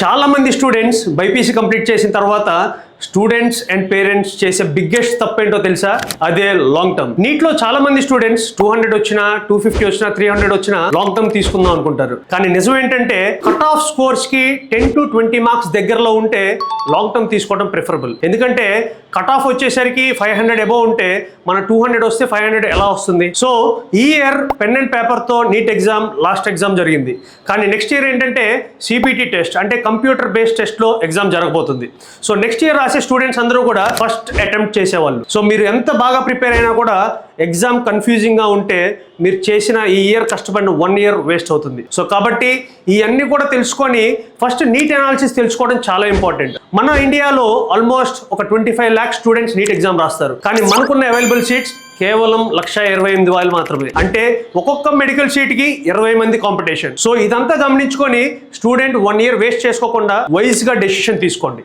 చాలా మంది students BiPC complete చేసిన తర్వాత స్టూడెంట్స్ అండ్ పేరెంట్స్ చేసే బిగ్గెస్ట్ తప్పేంటో తెలుసా? అదే లాంగ్ టర్మ్. నీట్లో చాలా మంది స్టూడెంట్స్ 200 వచ్చినా 250 వచ్చినా 300 వచ్చినా లాంగ్ టర్మ్ తీసుకుందాం అనుకుంటారు. కానీ నిజం ఏంటంటే కట్ ఆఫ్ స్కోర్స్ కి 10 to 20 మార్క్స్ దగ్గరలో ఉంటే లాంగ్ టర్మ్ తీసుకోవడం ప్రిఫరబుల్. ఎందుకంటే కట్ ఆఫ్ వచ్చేసరికి 500 అబోవ్ ఉంటే మన 200 వస్తే 500 ఎలా వస్తుంది? సో ఈ ఇయర్ పెన్ అండ్ పేపర్ తో నీట్ ఎగ్జామ్ లాస్ట్ ఎగ్జామ్ జరిగింది. కానీ నెక్స్ట్ ఇయర్ ఏంటంటే సిబిటి టెస్ట్ అంటే కంప్యూటర్ బేస్డ్ టెస్ట్ లో ఎగ్జామ్ జరగబోతుంది. సో నెక్స్ట్ ఇయర్ రాసే స్టూడెంట్స్ అందరూ కూడా ఫస్ట్ అటెంప్ట్ చేసేవాళ్ళు. సో మీరు ఎంత బాగా ప్రిపేర్ అయినా కూడా ఎగ్జామ్ కన్ఫ్యూజింగ్ గా ఉంటే మీరు చేసిన ఈ ఇయర్ కష్టపడిన 1 ఇయర్ వేస్ట్ అవుతుంది. సో కాబట్టి ఇవన్నీ కూడా తెలుసుకొని ఫస్ట్ నీట్ అనాలిసిస్ తెలుసుకోవడం చాలా ఇంపార్టెంట్. మన ఇండియాలో ఆల్మోస్ట్ ఒక 25 lakhs స్టూడెంట్స్ నీట్ ఎగ్జామ్ రాస్తారు. కానీ మనకున్న అవైలబుల్ సీట్స్ కేవలం 128,000 మాత్రమే. అంటే ఒక్కొక్క మెడికల్ సీట్ కి 20 మంది కాంపిటీషన్. సో ఇదంతా గమనించుకొని స్టూడెంట్ 1 ఇయర్ వేస్ట్ చేసుకోకుండా వైజ్ గా డెసిషన్ తీసుకోండి.